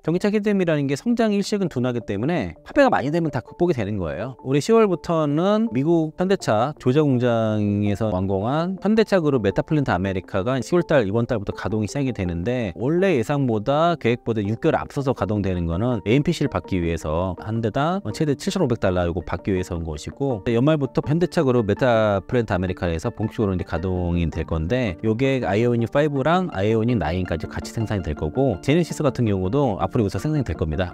전기차 캐즘이라는 게 성장 일식은 둔하기 때문에 판매가 많이 되면 다 극복이 되는 거예요. 올해 10월부터는 미국 현대차 조자 공장에서 완공한 현대차 그룹 메타플랜트 아메리카가 10월달 이번 달부터 가동이 시작이 되는데, 원래 예상보다 계획보다 6개월 앞서서 가동되는 거는 AMPC를 받기 위해서 한 대당 최대 $7,500 이거 받기 위해서인 것이고, 연말부터 현대차 그룹 메타플랜트 아메리카에서 본격적으로 이제 가동이 될 건데, 요게 아이오닉 5랑 아이오닉 9까지 같이 생산이 될 거고, 제네시스 같은 경우도 앞으로 여기서 생산이 될 겁니다.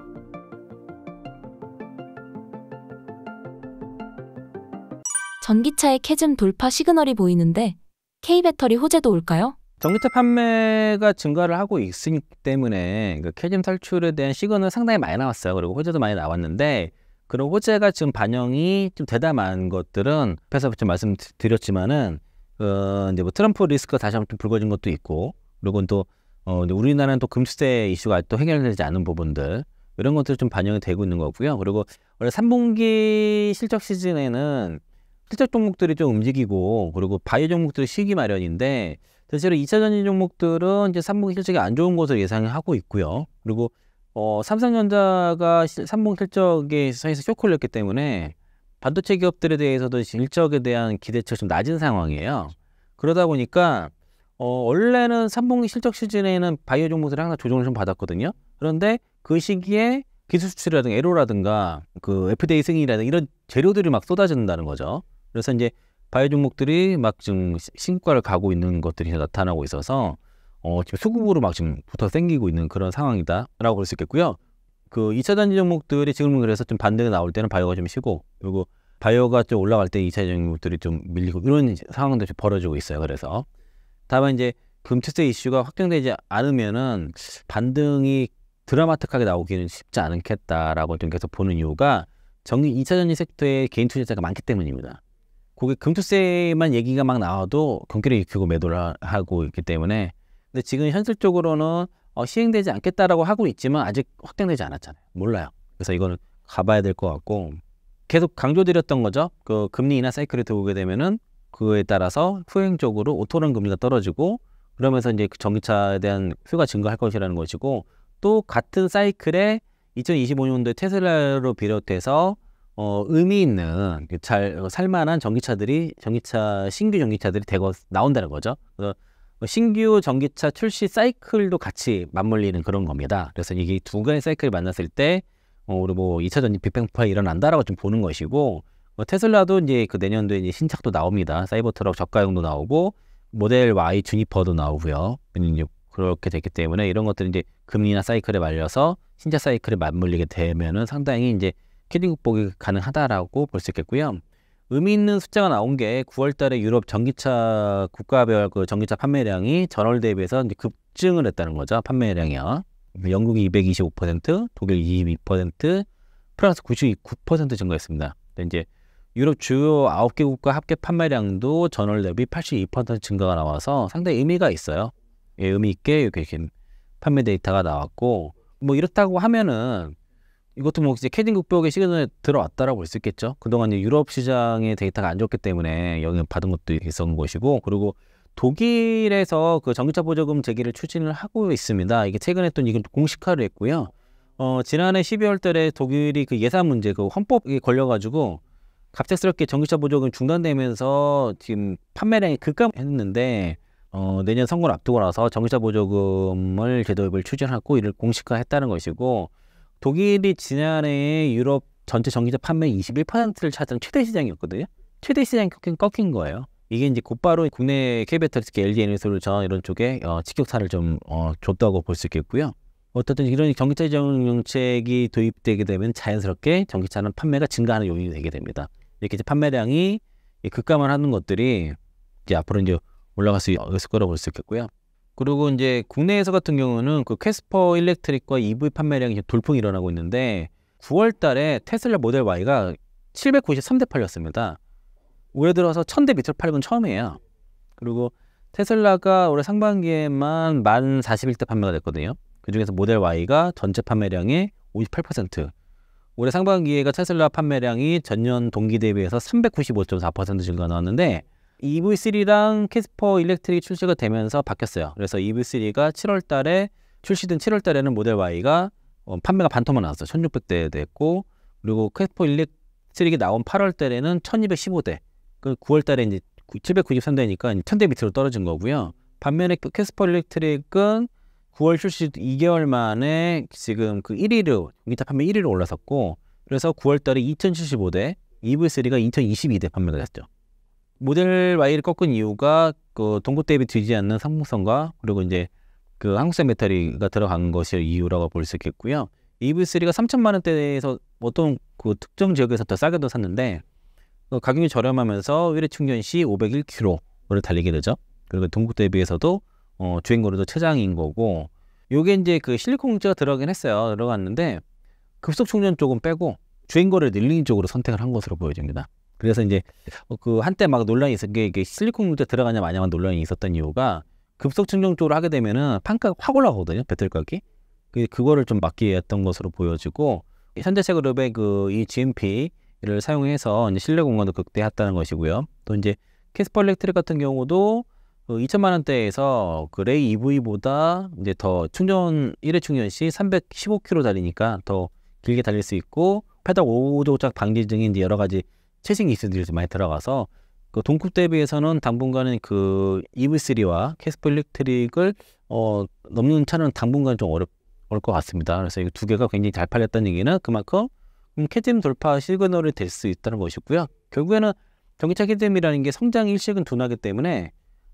전기차의 캐즘 돌파 시그널이 보이는데 K배터리 호재도 올까요? 전기차 판매가 증가를 하고 있기 때문에 그 캐즘 탈출에 대한 시그널 상당히 많이 나왔어요. 그리고 호재도 많이 나왔는데, 그런 호재가 지금 반영이 좀 되담한 것들은 앞에서 좀 말씀드렸지만은 이제 뭐 트럼프 리스크가 다시 한번 좀 불거진 것도 있고, 그리고 또 우리나라는 또 금수대 이슈가 아직도 해결되지 않은 부분들, 이런 것들이 좀 반영이 되고 있는 거고요. 그리고 원래 3분기 실적 시즌에는 실적 종목들이 좀 움직이고, 그리고 바이오 종목들이 쉬기 마련인데, 대체로 2차 전지 종목들은 이제 3분기 실적이 안 좋은 것으로 예상하고 있고요. 그리고 삼성전자가 3분기 실적에 사이에서 쇼크를 냈기 때문에 반도체 기업들에 대해서도 실적에 대한 기대치가 좀 낮은 상황이에요. 그러다 보니까 원래는 3분기 실적 시즌에는 바이오 종목들이 항상 조정을 좀 받았거든요. 그런데 그 시기에 기술 수출이라든가 에로라든가 그 FDA 승인이라든가 이런 재료들이 막 쏟아진다는 거죠. 그래서 이제 바이오 종목들이 막 지금 신고가를 가고 있는 것들이 나타나고 있어서 지금 수급으로 막 지금 붙어 생기고 있는 그런 상황이다라고 볼 수 있겠고요. 그 2차 전지 종목들이 지금은 그래서 좀 반등이 나올 때는 바이오가 좀 쉬고, 그리고 바이오가 좀 올라갈 때 2차 전지 종목들이 좀 밀리고, 이런 상황들이 좀 벌어지고 있어요. 그래서 다만 이제 금투세 이슈가 확정되지 않으면은 반등이 드라마틱하게 나오기는 쉽지 않겠다라고 좀 계속 보는 이유가 2차 전지 섹터에 개인 투자자가 많기 때문입니다. 그게 금투세만 얘기가 막 나와도 경기를 익히고 매도를 하고 있기 때문에, 근데 지금 현실적으로는 시행되지 않겠다라고 하고 있지만 아직 확정되지 않았잖아요. 몰라요. 그래서 이거는 가봐야 될 것 같고, 계속 강조드렸던 거죠. 그 금리 인하 사이클이 들어오게 되면은 그에 따라서 후행적으로 오토런 금리가 떨어지고, 그러면서 이제 전기차에 대한 수요가 증가할 것이라는 것이고, 또 같은 사이클에 2025년도에 테슬라로 비롯해서 의미 있는 잘 살만한 신규 전기차들이 대거 나온다는 거죠. 그래서 신규 전기차 출시 사이클도 같이 맞물리는 그런 겁니다. 그래서 이게 두 가지 사이클이 만났을 때 우리 뭐 2차 전지 빅뱅파가 일어난다라고 좀 보는 것이고, 테슬라도 이제 그 내년도에 이제 신차도 나옵니다. 사이버트럭 저가형도 나오고 모델 Y 주니퍼도 나오고요. 이제 그렇게 됐기 때문에 이런 것들이 이제 금리나 사이클에 말려서 신차 사이클에 맞물리게 되면은 상당히 이제 캐즘 극복이 가능하다라고 볼 수 있겠고요. 의미 있는 숫자가 나온 게 9월 달에 유럽 전기차 국가별 그 전기차 판매량이 전월 대비해서 이제 급증을 했다는 거죠. 판매량이요. 영국이 225%, 독일 22%, 프랑스 99% 증가했습니다. 이제 유럽 주요 9개국과 합계 판매량도 전월 대비 82% 증가가 나와서 상당히 의미가 있어요. 예, 의미 있게 이렇게 판매 데이터가 나왔고, 뭐 이렇다고 하면은 이것도 뭐 이제 캐즘 극복의 시즌에 들어왔다라고 볼 수 있겠죠. 그동안 유럽 시장의 데이터가 안 좋기 때문에 영향 받은 것도 있었던 것이고, 그리고 독일에서 그 전기차 보조금 제기를 추진을 하고 있습니다. 이게 최근에 또 이건 공식화를 했고요. 지난해 12월 달에 독일이 그 예산 문제, 그 헌법에 걸려가지고 갑작스럽게 전기차 보조금 중단되면서 지금 판매량이 급감했는데, 내년 선거를 앞두고 나서 전기차 보조금을 제도입을 추진하고 이를 공식화했다는 것이고, 독일이 지난해 유럽 전체 전기차 판매 21%를 차지한 최대 시장이었거든요. 최대 시장이 꺾인 거예요. 이게 이제 곧바로 국내 K배터리, 특히 LG 에너지솔루션 이런 쪽에 직격탄을 좀 줬다고 볼 수 있겠고요. 어쨌든 이런 전기차 정책이 도입되게 되면 자연스럽게 전기차는 판매가 증가하는 요인이 되게 됩니다. 이렇게 이제 판매량이 급감을 하는 것들이 이제 앞으로 이제 올라갈 수 있을 거라고 볼 수 있겠고요. 그리고 이제 국내에서 같은 경우는 그 캐스퍼 일렉트릭과 EV 판매량이 돌풍이 일어나고 있는데, 9월 달에 테슬라 모델 Y가 793대 팔렸습니다. 올해 들어서 1000대 밑으로 팔은 건 처음이에요. 그리고 테슬라가 올해 상반기에만 1041대 판매가 됐거든요. 그중에서 모델 Y가 전체 판매량의 58%, 올해 상반기에가 테슬라 판매량이 전년 동기 대비해서 395.4% 증가 나왔는데, EV3랑 캐스퍼 일렉트릭 출시가 되면서 바뀌었어요. 그래서 EV3가 7월 달에 출시된 7월 달에는 모델 Y가 판매가 반토막 나왔어요. 1600대 됐고, 그리고 캐스퍼 일렉트릭이 나온 8월 달에는 1215대, 그 9월 달에 이제 793대니까 1000대 밑으로 떨어진 거고요. 반면에 캐스퍼 일렉트릭은 9월 출시 2개월 만에 지금 그 1위로, 전기차 판매 1위로 올라섰고, 그래서 9월 달에 2075대, EV3가 2022대 판매가 됐죠. 모델 Y를 꺾은 이유가 그 동급 대비 뒤지 않는 상품성과, 그리고 이제 그 한국산 배터리가 들어간 것이 이유라고 볼 수 있겠고요. EV3가 3천만 원대에서 어떤 그 특정 지역에서 더 싸게도 샀는데, 가격이 저렴하면서 1회 충전 시 501km를 달리게 되죠. 그리고 동급 대비에서도 주행거리도 최장인 거고, 요게 이제 그 실리콘 공제가 들어가긴 했어요. 들어갔는데 급속 충전 쪽은 빼고 주행거리를 늘리는 쪽으로 선택을 한 것으로 보여집니다. 그래서 이제 그 한때 막 논란이 있었던 게, 이게 실리콘 공제 들어가냐 마냐만 논란이 있었던 이유가, 급속 충전 쪽으로 하게 되면은 판가가 확 올라가거든요. 배터리 가격이. 그거를 좀 막기 위해 했던 것으로 보여지고, 현대차 그룹의 그 이 GMP를 사용해서 이제 실내 공간도 극대화했다는 것이고요. 또 이제 캐스퍼 일렉트릭 같은 경우도 2천만 원대에서 그 레이 EV보다 이제 더 충전 1회 충전 시 315km 달리니까 더 길게 달릴 수 있고, 페달 오도작 방지 등의 이제 여러 가지 최신 기술들이 많이 들어가서 그 동급 대비해서는 당분간은 그 EV3와 캐스퍼 일렉트릭을 넘는 차는 당분간 좀 어려울 것 같습니다. 그래서 이 두 개가 굉장히 잘 팔렸다는 얘기는 그만큼 캐즘 돌파 시그널이 될 수 있다는 것이고요. 결국에는 전기차 캐즘이라는 게 성장 일식은 둔하기 때문에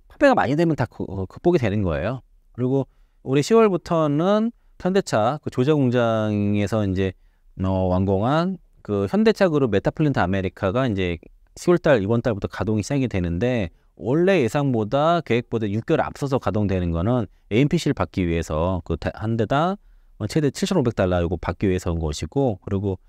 판매가 많이 되면 다 극복이 되는 거예요. 그리고 올해 10월부터는 현대차 그 조자 공장에서 이제 완공한 그 현대차 그룹 메타플랜트 아메리카가 이제 10월달 이번 달부터 가동이 시작이 되는데, 원래 예상보다 계획보다 6개월 앞서서 가동되는 거는 AMPC를 받기 위해서 그 한 대당 최대 $7,500 이거 받기 위해서인 것이고, 그리고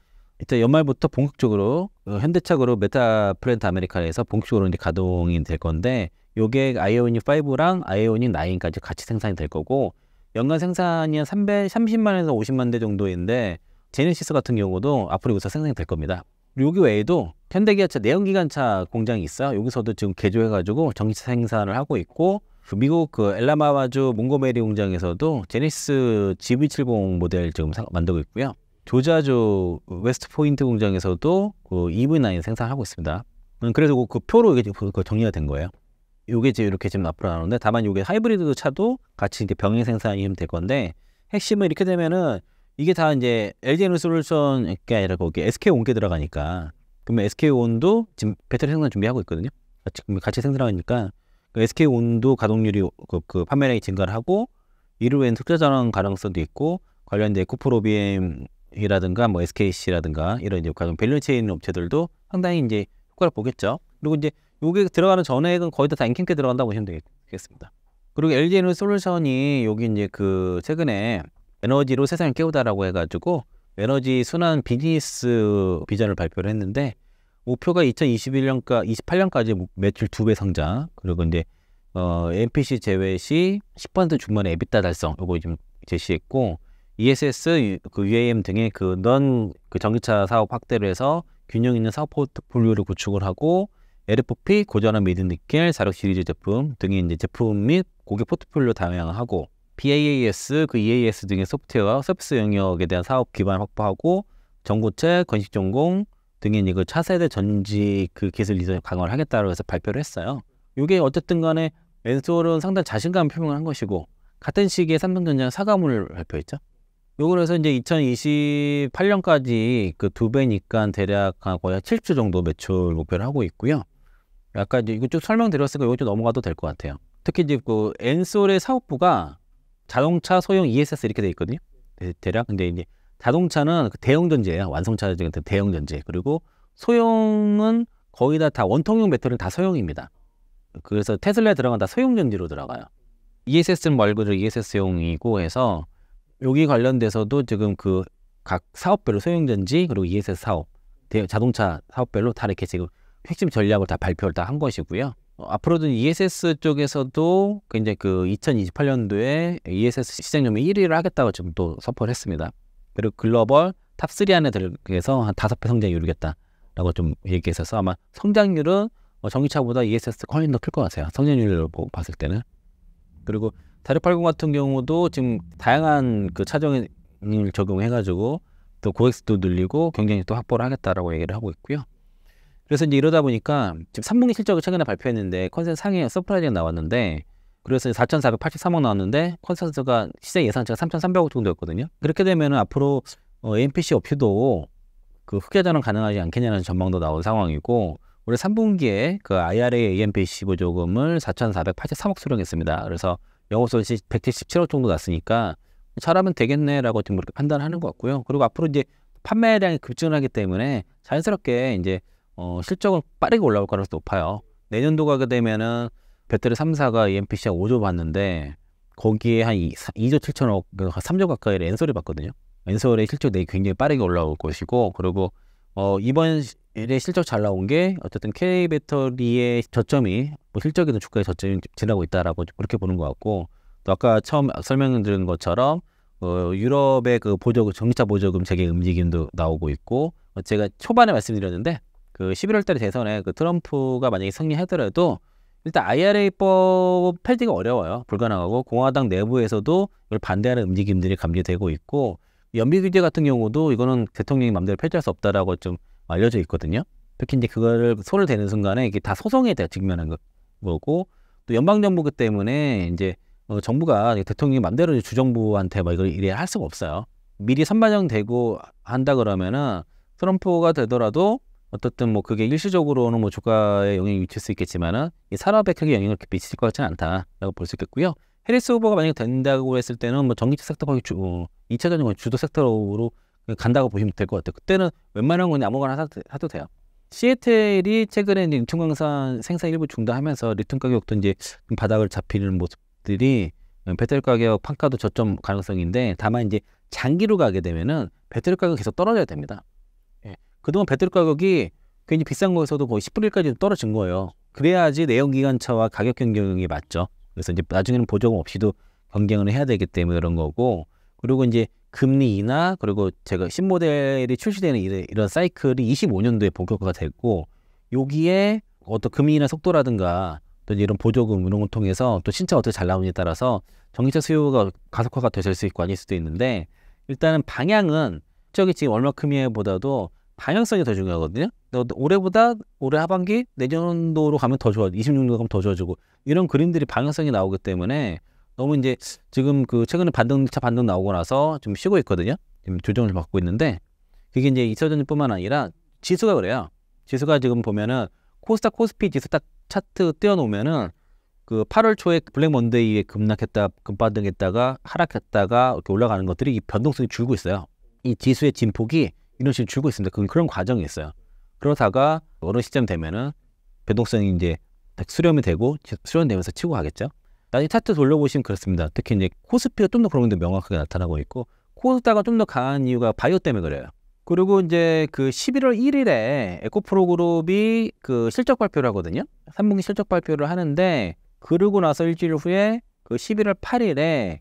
이때 연말부터 본격적으로 현대차 그룹 메타플랜트 아메리카에서 본격적으로 이제 가동이 될 건데, 요게 아이오닉 5랑 아이오닉 9까지 같이 생산이 될 거고, 연간 생산이 한 330만에서 50만 대 정도인데, 제네시스 같은 경우도 앞으로 여기서 생산이 될 겁니다. 여기 외에도 현대기아차 내연기관차 공장이 있어요. 여기서도 지금 개조해가지고 전기차 생산을 하고 있고, 미국 그 엘라마바주 몽고메리 공장에서도 제네시스 GV70 모델 지금 만들고 있고요. 조자주 웨스트 포인트 공장에서도 그 EV9 생산하고 있습니다. 그래서 그 표로 이게 정리가 된 거예요. 요게 이제 이렇게 지금 앞으로 나오는데, 다만 요게 하이브리드 차도 같이 이제 병행 생산이 될 건데, 핵심은 이렇게 되면은 이게 다 이제 LG에너지솔루션이 아니라 거기 SK온게 들어가니까, 그러면 SK온도 지금 배터리 생산 준비하고 있거든요. 같이 생산하니까 그 SK온도 가동률이 그 판매량이 증가를 하고, 이를 위한 투자 전환 가능성도 있고, 관련된 에코프로비엠이라든가 뭐 SKC라든가 이런 이제 가동 밸류체인 업체들도 상당히 이제 효과를 보겠죠. 그리고 이제 요게 들어가는 전액은 거의 다 인켐게 들어간다고 보시면 되겠습니다. 그리고 LG에너지솔루션이 여기 이제 그 최근에 에너지로 세상을 깨우다라고 해가지고 에너지 순환 비즈니스 비전을 발표를 했는데, 목표가 28년까지 매출 2배 성장, 그리고 이제 NPC 제외 시 10% 중반의 EBITDA 달성, 요거 좀 제시했고, ESS, 그 UAM 등의 그 전기차 사업 확대를 해서 균형 있는 사업 포트폴리오를 구축을 하고, LFP, 고전환 미드니켈, 4력 시리즈 제품 등의 이제 제품 및 고객 포트폴리오 다양화하고, PAAS, 그 EAS 등의 소프트웨어, 서비스 영역에 대한 사업 기반 확보하고, 전고체, 건식 전공 등의 그 차세대 전지 그 기술 이전 강화를 하겠다고 해서 발표를 했어요. 이게 어쨌든 간에 엔솔은 상당히 자신감을 표명을 한 것이고, 같은 시기에 삼성전자는 사과문을 발표했죠. 요걸 해서 이제 2028년까지 그 2배니까 대략 거의 7조 정도 매출 목표를 하고 있고요. 아까 이제 이거 쭉 설명드렸으니까 이거 좀 넘어가도 될 것 같아요. 특히 이제 그 엔솔의 사업부가 자동차, 소형, ESS 이렇게 돼 있거든요. 대략. 근데 이제 자동차는 그 대형 전지예요. 완성차 중에 대형 전지. 그리고 소형은 거의 다 원통형 배터리는 다 소형입니다. 그래서 테슬라에 들어간 다 소형 전지로 들어가요. ESS는 말고 ESS용이고 해서, 여기 관련돼서도 지금 그 각 사업별로 소형 전지 그리고 ESS 사업, 자동차 사업별로 다 이렇게 지금 핵심 전략을 다 발표를 다 한 것이고요. 앞으로도 ESS 쪽에서도 이제 그 2028년도에 ESS 시장 점유율 1위를 하겠다고 지금 또 선포를 했습니다. 그리고 글로벌 탑3 안에 들어서 한 5배 성장이 이루겠다라고 좀 얘기했어서, 아마 성장률은 전기차보다 ESS가 훨씬 더 클 것 같아요. 성장률을 봤을 때는. 그리고 4680 같은 경우도 지금 다양한 그 차종의 적용해가지고 또 고객수도 늘리고 경쟁력도 확보를 하겠다라고 얘기를 하고 있고요. 그래서 이제 이러다 보니까 지금 3분기 실적을 최근에 발표했는데 컨센서스 상해 서프라이즈가 나왔는데 그래서 4,483억 나왔는데 컨센서스가 시장 예상치가 3,300억 정도였거든요. 그렇게 되면 앞으로 AMPC 없이도 그 흑자 전환 가능하지 않겠냐는 전망도 나온 상황이고 올해 3분기에 그 IRA AMPC 보조금을 4,483억 수령했습니다. 그래서 영업손실 177억 정도 났으니까 잘하면 되겠네라고 지금 그렇게 판단하는 것 같고요. 그리고 앞으로 이제 판매량이 급증하기 때문에 자연스럽게 이제 실적은 빠르게 올라올 가능성이 높아요. 내년도 가게 되면은 배터리 3사가 EMPC가 5조 받는데 거기에 한 2조 7천억, 3조 가까이를 엔솔이 받거든요. 엔솔의 실적 내기 굉장히 빠르게 올라올 것이고 그리고 이번 일에 실적 잘 나온 게 어쨌든 K배터리의 저점이 뭐 실적에도 주가의 저점이 지나고 있다라고 그렇게 보는 것 같고 또 아까 처음 설명드린 것처럼 유럽의 그 보조금 전기차 보조금 재개 움직임도 나오고 있고 제가 초반에 말씀드렸는데 그 11월 달에 대선에 그 트럼프가 만약에 승리하더라도 일단 IRA법 폐지가 어려워요. 불가능하고 공화당 내부에서도 이걸 반대하는 움직임들이 감지되고 있고 연비 규제 같은 경우도 이거는 대통령이 마음대로 폐지할 수 없다라고 좀 알려져 있거든요. 특히 이제 그거를 손을 대는 순간에 이게 다 소송에 대해 직면한 거고 또 연방정부 때문에 이제 정부가 대통령이 마음대로 주정부한테 막 이걸 이래 할 수가 없어요. 미리 선반영되고 한다 그러면은 트럼프가 되더라도 어떻든 뭐 그게 일시적으로는 뭐 주가에 영향이 미칠 수 있겠지만은 이 산업에 크게 영향을 미칠 것 같지는 않다라고 볼 수 있겠고요. 해리스 후보가 만약에 된다고 했을 때는 뭐 전기차 섹터가 2차전지 주도 섹터로 간다고 보시면 될 것 같아요. 그때는 웬만한 건 아무거나 하도 돼요. CATL이 최근에 이제 리튬 광산 생산 일부 중단하면서 리튬 가격도 이제 바닥을 잡히는 모습들이 배터리 가격 판가도 저점 가능성인데 다만 이제 장기로 가게 되면은 배터리 가격이 계속 떨어져야 됩니다. 그동안 배터리 가격이 굉장히 비싼 거에서도 거의 10분의 1까지 떨어진 거예요. 그래야지 내연기관차와 가격 경쟁이 맞죠. 그래서 이제 나중에는 보조금 없이도 경쟁을 해야 되기 때문에 그런 거고 그리고 이제 금리 인하 그리고 제가 신모델이 출시되는 이런 사이클이 25년도에 본격화가 됐고 여기에 어떤 금리 인하 속도라든가 또 이런 보조금 이런 걸 통해서 또 신차 어떻게 잘 나오느냐에 따라서 전기차 수요가 가속화가 될 수 있고 아닐 수도 있는데 일단은 방향은 저기 지금 얼마큼이에 보다도 방향성이 더 중요하거든요. 올해 하반기 내년도로 가면 더 좋아, 26년도 가면 더 좋아지고 이런 그림들이 방향성이 나오기 때문에 너무 이제 지금 그 최근에 반등차 반등 나오고 나서 좀 쉬고 있거든요. 지금 조정을 받고 있는데 그게 이제 2차전지뿐만 아니라 지수가 그래요. 지수가 지금 보면은 코스닥 코스피 지수 딱 차트 띄워놓으면은 그 8월 초에 블랙 먼데이에 급락했다, 급반등했다가 하락했다가 이렇게 올라가는 것들이 이 변동성이 줄고 있어요. 이 지수의 진폭이 이런 식으로 줄고 있습니다. 그런 과정이 있어요. 그러다가 어느 시점 되면은 변동성이 이제 수렴이 되고 수렴되면서 치고 가겠죠. 나중에 차트 돌려보시면 그렇습니다. 특히 이제 코스피가 좀 더 그런 게 명확하게 나타나고 있고 코스닥은 좀 더 강한 이유가 바이오 때문에 그래요. 그리고 이제 그 11월 1일에 에코프로 그룹이 그 실적 발표를 하거든요. 3분기 실적 발표를 하는데 그러고 나서 일주일 후에 그 11월 8일에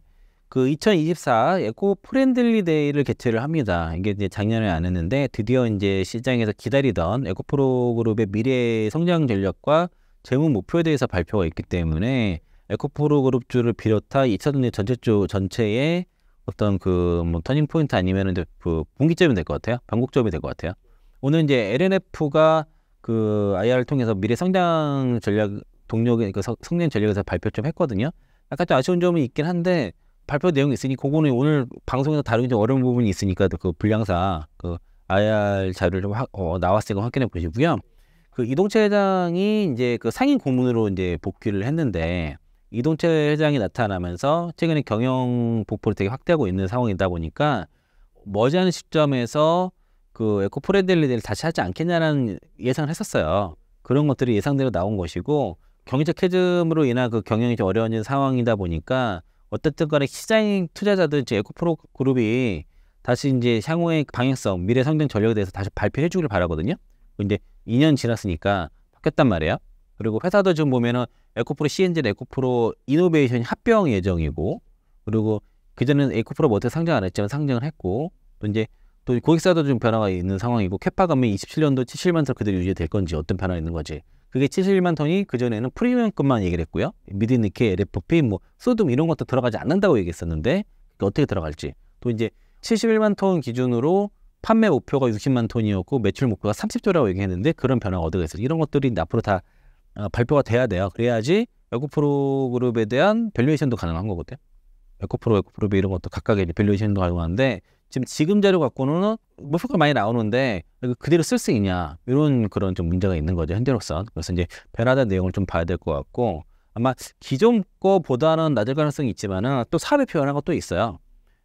그 2024 에코 프렌들리 데이를 개최를 합니다. 이게 이제 작년에 안 했는데 드디어 이제 시장에서 기다리던 에코프로 그룹의 미래 성장 전략과 재무 목표에 대해서 발표가 있기 때문에 에코프로 그룹주를 비롯한 2차전지 전체주 전체의 어떤 그 뭐 터닝 포인트 아니면은 그 분기점이 될 것 같아요. 변곡점이 될 것 같아요. 오늘 이제 LNF가 그 IR을 통해서 미래 성장 전략 동력의 그 성장 전략에서 발표 좀 했거든요. 약간 좀 아쉬운 점이 있긴 한데 발표 내용이 있으니 그거는 오늘 방송에서 다루기 좀 어려운 부분이 있으니까 그 분량사 그 IR 자료를 좀 나왔으니까 확인해 보시고요. 그 이동채 회장이 이제 그 상임 고문으로 이제 복귀를 했는데 이동채 회장이 나타나면서 최근에 경영 보폭을 되게 확대하고 있는 상황이다 보니까 머지않은 시점에서 그 에코 프렌들리를 다시 하지 않겠냐는 예상을 했었어요. 그런 것들이 예상대로 나온 것이고 경제적 해즘으로 인한 그 경영이 좀 어려워진 상황이다 보니까 어쨌든 간에 시장 투자자들 이제 에코프로 그룹이 다시 이제 향후의 방향성, 미래 성장 전략에 대해서 다시 발표해 주기를 바라거든요. 이제 2년 지났으니까 바뀌었단 말이에요. 그리고 회사도 지금 보면은 에코프로 CNG, 에코프로 이노베이션이 합병 예정이고 그리고 그전에는 에코프로 어떻게 상장 안 했지만 상장을 했고 또 이제 또 고객사도 좀 변화가 있는 상황이고 캐파감이 27년도 77만 톤 그대로 유지될 건지 어떤 변화가 있는 건지 그게 71만 톤이 그전에는 프리미엄급만 얘기를 했고요. 미드니케, LFP, 뭐 소둠 이런 것도 들어가지 않는다고 얘기했었는데 어떻게 들어갈지 또 이제 71만 톤 기준으로 판매 목표가 60만 톤이었고 매출 목표가 30조라고 얘기했는데 그런 변화가 어디가 있어요. 이런 것들이 앞으로 다 발표가 돼야 돼요. 그래야지 에코프로 그룹에 대한 밸류에이션도 가능한 거거든요. 에코프로, 에코프로비 이런 것도 각각의 밸류에이션도 가능한데 지금 자료 갖고는 목표가 많이 나오는데 그대로 쓸 수 있냐 이런 그런 좀 문제가 있는 거죠 현재로서. 그래서 이제 변화된 내용을 좀 봐야 될 것 같고 아마 기존 거보다는 낮을 가능성이 있지만은 또 사업의 변화가 또 있어요.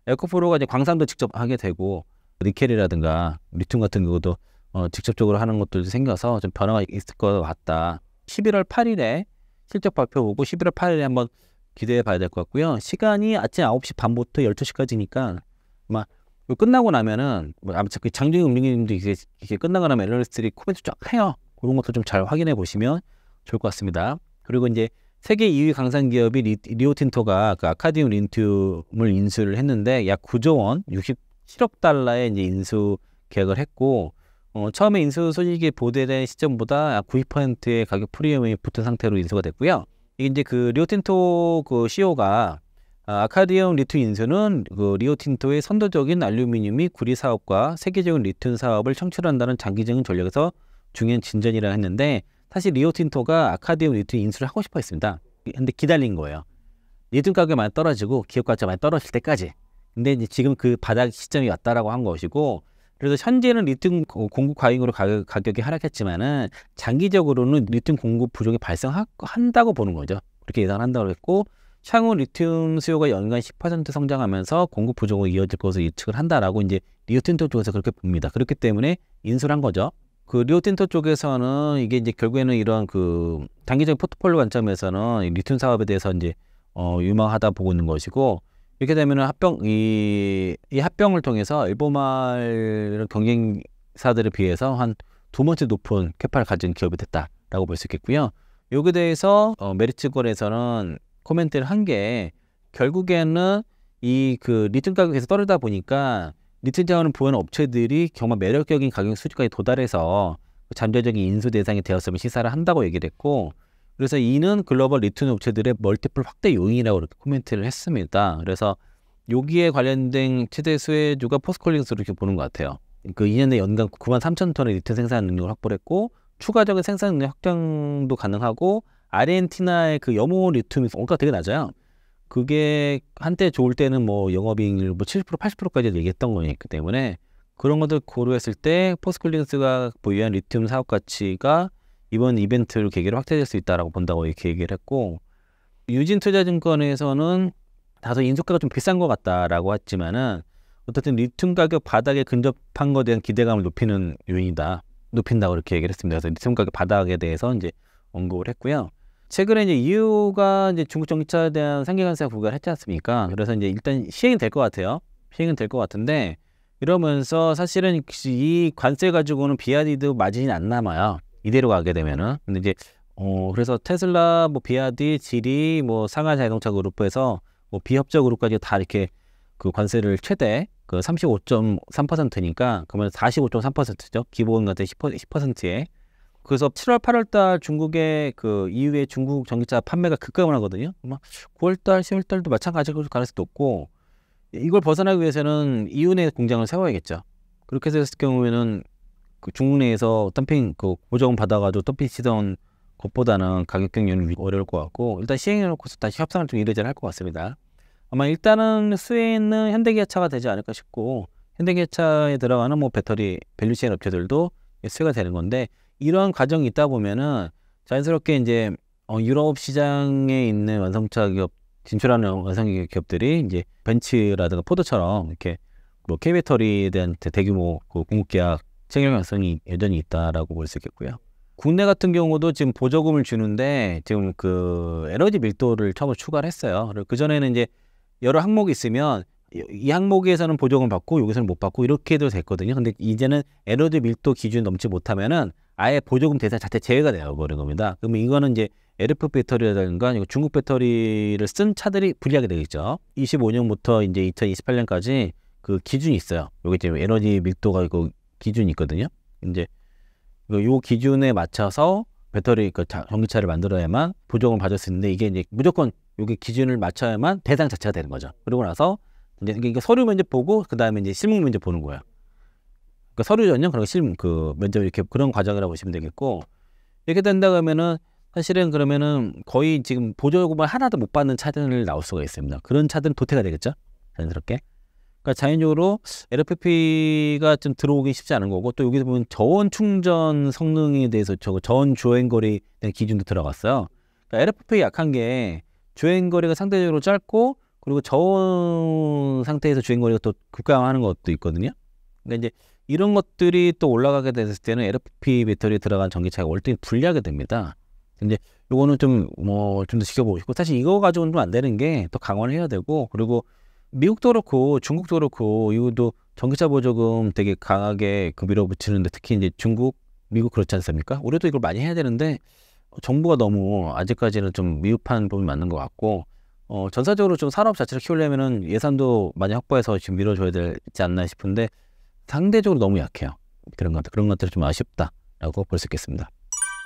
에코프로가 이제 광산도 직접 하게 되고 니켈이라든가 리튬 같은 것도 직접적으로 하는 것들도 생겨서 좀 변화가 있을 것 같다. 11월 8일에 실적 발표 보고 11월 8일에 한번 기대해 봐야 될 것 같고요. 시간이 아침 9시 반부터 12시까지니까 아마 끝나고 나면은 아무튼 그 장중에 움직임도 이게 끝나고 나면 애널리스트들이 코멘트 쫙 해요. 그런 것도 좀 잘 확인해 보시면 좋을 것 같습니다. 그리고 이제 세계 2위 강산 기업이 리오틴토가 그 아카디움 리튬을 인수를 했는데 약 9조 원, 67억 달러의 이제 인수 계약을 했고 처음에 인수 소식이 보도된 시점보다 약 92%의 가격 프리미엄이 붙은 상태로 인수가 됐고요. 이게 이제 그 리오틴토 그 CEO가 아카디움 리튬 인수는 그 리오틴토의 선도적인 알루미늄 및 구리 사업과 세계적인 리튬 사업을 창출한다는 장기적인 전략에서 중요한 진전이라 했는데 사실 리오틴토가 아카디움 리튬 인수를 하고 싶어 했습니다. 근데 기다린 거예요. 리튬 가격이 많이 떨어지고 기업 가치가 많이 떨어질 때까지. 근데 이제 지금 그 바닥 시점이 왔다라고 한 것이고 그래서 현재는 리튬 공급 과잉으로 가격이 하락했지만은 장기적으로는 리튬 공급 부족이 발생한다고 보는 거죠. 그렇게 예상한다고 했고 향후 리튬 수요가 연간 10% 성장하면서 공급 부족으로 이어질 것으로 예측을 한다라고 이제 리오틴토 쪽에서 그렇게 봅니다. 그렇기 때문에 인수를 한 거죠. 그 리오틴토 쪽에서는 이게 이제 결국에는 이런 그 단기적인 포트폴리오 관점에서는 리튬 사업에 대해서 이제 유망하다 보고 있는 것이고 이렇게 되면은 이 합병을 통해서 일본말 경쟁사들에 비해서 한 두 번째 높은 캐파를 가진 기업이 됐다라고 볼 수 있겠고요. 여기에 대해서 메리츠건에서는 코멘트를 한 게 결국에는 이 그 리튬 가격에서 떨어지다 보니까 리튬 자원을 부여하는 업체들이 정말 매력적인 가격 수준까지 도달해서 잠재적인 인수 대상이 되었으면 시사를 한다고 얘기를 했고 그래서 이는 글로벌 리튬 업체들의 멀티플 확대 요인이라고 이렇게 코멘트를 했습니다. 그래서 여기에 관련된 최대 수혜주가 포스코홀딩스로 이렇게 보는 것 같아요. 그 2년 내 연간 9만 3천 톤의 리튬 생산 능력을 확보를 했고 추가적인 생산 능력 확장도 가능하고 아르헨티나의 그 염호 리튬이 원가가 되게 낮아요. 그게 한때 좋을 때는 뭐 영업이익률 뭐 70% 80%까지 얘기했던 거니까 때문에 그런 것들 고려했을 때 포스코홀딩스가 보유한 리튬 사업 가치가 이번 이벤트를 계기로 확대될 수 있다라고 본다고 이렇게 얘기를 했고 유진투자증권에서는 다소 인수가가 좀 비싼 것 같다라고 했지만은 어쨌든 리튬 가격 바닥에 근접한 것에 대한 기대감을 높이는 요인이다. 높인다고 이렇게 얘기를 했습니다. 그래서 리튬 가격 바닥에 대해서 이제 언급을 했고요. 최근에 이제 EU가 이제 중국 전기차에 대한 상계 관세 부과를 했지 않습니까? 그래서 이제 일단 시행이 될 것 같아요. 시행은 될 것 같은데 이러면서 사실은 이 관세 가지고는 비아디도 마진이 안 남아요. 이대로 가게 되면은. 근데 이제 그래서 테슬라, 뭐 비아디, 지리, 뭐 상하 자동차 그룹에서 뭐 비협조 그룹까지 다 이렇게 그 관세를 최대 그 35.3%니까 그러면 45.3%죠. 기본 관세 10%에. 그래서 7월, 8월 달 중국의 그 이후에 중국 전기차 판매가 급감을 하거든요. 아마 9월 달, 10월 달도 마찬가지일 가능성이 높고 이걸 벗어나기 위해서는 이후 내 공장을 세워야겠죠. 그렇게 됐을 경우에는 그 중국 내에서 덤핑 그 보조금 받아가지고 덤핑 시던 것보다는 가격 경쟁이 어려울 것 같고 일단 시행해놓고서 다시 협상을 좀 이래저래 할 것 같습니다. 아마 일단은 수혜는 현대기아차가 되지 않을까 싶고 현대기아차에 들어가는 뭐 배터리 밸류체인 업체들도 수혜가 되는 건데 이런 과정이 있다 보면은 자연스럽게 이제 유럽 시장에 있는 완성차 기업 진출하는 완성 기업들이 이제 벤츠라든가 포드처럼 이렇게 뭐 K배터리에 대한 대규모 그 공급 계약 체결 가능성이 여전히 있다라고 볼 수 있겠고요. 국내 같은 경우도 지금 보조금을 주는데 지금 그 에너지 밀도를 처음으로 추가를 했어요. 그 전에는 이제 여러 항목이 있으면 이 항목에서는 보조금 받고 여기서는 못 받고 이렇게도 됐거든요. 근데 이제는 에너지 밀도 기준 넘지 못하면은 아예 보조금 대상 자체 제외가 되어버린 겁니다. 그러면 이거는 이제 LF 배터리라든가 중국 배터리를 쓴 차들이 불리하게 되겠죠. 25년부터 이제 2028년까지 그 기준이 있어요. 여기 이제 에너지 밀도가 그 기준이 있거든요. 이제 요 기준에 맞춰서 배터리 그 전기차를 만들어야만 보조금을 받을 수 있는데 이게 이제 무조건 여기 기준을 맞춰야만 대상 자체가 되는 거죠. 그러고 나서 이제 이게 서류 면접 보고 그 다음에 이제 실무 면접 보는 거예요. 그러니까 서류 전형 그리고 실무 그 면접 이렇게 그런 과정이라고 보시면 되겠고 이렇게 된다 그러면은 사실은 그러면은 거의 지금 보조요금을 하나도 못 받는 차들을 나올 수가 있습니다. 그런 차들은 도태가 되겠죠, 자연스럽게. 그러니까 자연적으로 LFP가 좀 들어오기 쉽지 않은 거고 또 여기서 보면 저온 충전 성능에 대해서 저온 주행거리에 대한 기준도 들어갔어요. 그러니까 LFP 약한 게 주행거리가 상대적으로 짧고 그리고 저온 상태에서 주행거리가 또 급감하는 것도 있거든요. 그러니까 이제 이런 것들이 또 올라가게 됐을 때는 LFP 배터리에 들어간 전기차가 월등히 불리하게 됩니다. 근데 요거는 좀 더 지켜보고 싶고 사실 이거 가지고는 좀 안 되는 게 또 강화를 해야 되고 그리고 미국도 그렇고 중국도 그렇고 이것도 전기차 보조금 되게 강하게 그 밀어붙이는데 특히 이제 중국, 미국 그렇지 않습니까? 우리도 이걸 많이 해야 되는데 정부가 너무 아직까지는 좀 미흡한 부분이 맞는 것 같고 전사적으로 좀 산업 자체를 키우려면은 예산도 많이 확보해서 지금 밀어줘야 되지 않나 싶은데 상대적으로 너무 약해요. 그런 것들이 좀 아쉽다라고 볼 수 있겠습니다.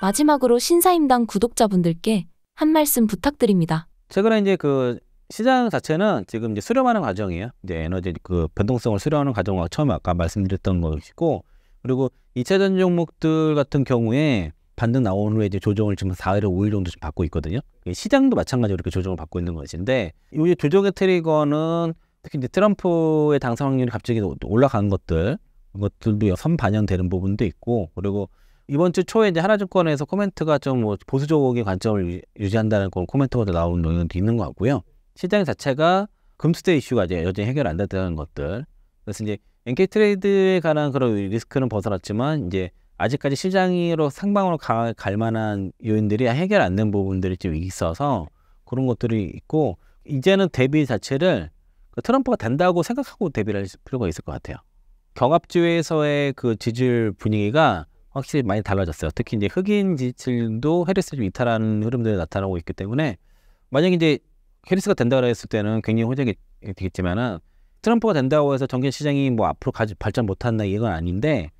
마지막으로 신사임당 구독자분들께 한 말씀 부탁드립니다. 최근에 이제 그 시장 자체는 지금 이제 수렴하는 과정이에요. 이제 에너지 그 변동성을 수렴하는 과정과 처음에 아까 말씀드렸던 것이고 그리고 2차전 종목들 같은 경우에 반등 나온 후에 이제 조정을 지금 4일에서 5일 정도 좀 받고 있거든요. 시장도 마찬가지로 이렇게 조정을 받고 있는 것인데 이 조정의 트리거는 특히 이제 트럼프의 당선 확률이 갑자기 올라간 것들도 선반영되는 부분도 있고 그리고 이번 주 초에 이제 하나증권에서 코멘트가 좀 뭐 보수적인 관점을 유지한다는 그런 코멘트가 나오는 영역도 있는 것 같고요. 시장 자체가 금수대 이슈가 이제 여전히 해결 안 됐다는 것들. 그래서 이제 NK트레이드에 관한 그런 리스크는 벗어났지만 이제 아직까지 시장으로 상방으로 갈 만한 요인들이 해결 안 된 부분들이 좀 있어서 그런 것들이 있고 이제는 대비 자체를 트럼프가 된다고 생각하고 대비를 할 필요가 있을 것 같아요. 경합주에서의 그 지지율 분위기가 확실히 많이 달라졌어요. 특히 이제 흑인 지지층도 해리스를 좀 이탈하는 흐름들이 나타나고 있기 때문에 만약에 이제 해리스가 된다고 했을 때는 굉장히 호재가 되겠지만은 트럼프가 된다고 해서 전기 시장이 뭐 앞으로 발전 못한다 이건 아닌데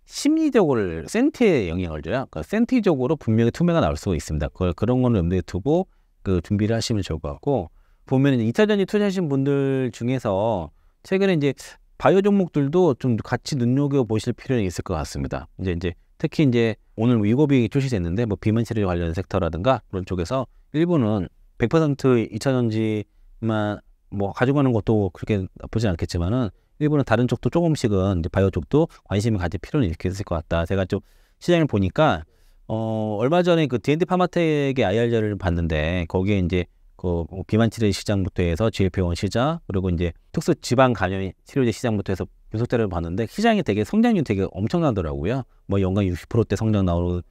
심리적으로 센티에 영향을 줘요. 그러니까 센티적으로 분명히 투매가 나올 수가 있습니다. 그런 거는 염두에 두고 그 준비를 하시면 좋을 것 같고 보면 이제 2차전지 투자하신 분들 중에서 최근에 이제 바이오 종목들도 좀 같이 눈여겨 보실 필요는 있을 것 같습니다. 이제 특히 이제 오늘 위고비 출시됐는데 뭐 비만 치료 관련 섹터라든가 그런 쪽에서 일부는 100% 2차전지만 뭐 가져가는 것도 그렇게 나쁘지 않겠지만은 일부는 다른 쪽도 조금씩은 이제 바이오 쪽도 관심을 가질 필요는 있을 것 같다. 제가 좀 시장을 보니까 얼마 전에 그 D&D 파마텍의 IR를 봤는데 거기에 이제 그 비만 치료 시장부터 해서 GLP-1 시장 그리고 이제 특수 지방 감염 치료제 시장부터 해서 분석대를 봤는데 시장이 되게 성장률이 되게 엄청나더라고요. 뭐 연간 60%대 성장 나오는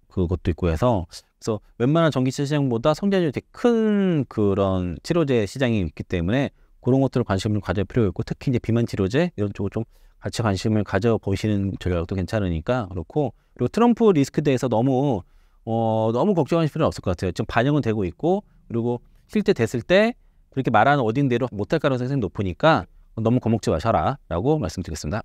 그것도 있고 해서 그래서 웬만한 전기차 시장보다 성장률이 되게 큰 그런 치료제 시장이 있기 때문에 그런 것들을 관심을 가질 필요가 있고 특히 이제 비만 치료제 이런 쪽을 좀 같이 관심을 가져보시는 전략도 괜찮으니까 그렇고 그리고 트럼프 리스크에 대해서 너무 걱정하실 필요는 없을 것 같아요. 지금 반영은 되고 있고 그리고 실제 됐을 때 그렇게 말하는 어딘 대로 못할 가능성이 높으니까 너무 겁먹지 마셔라 라고 말씀드리겠습니다.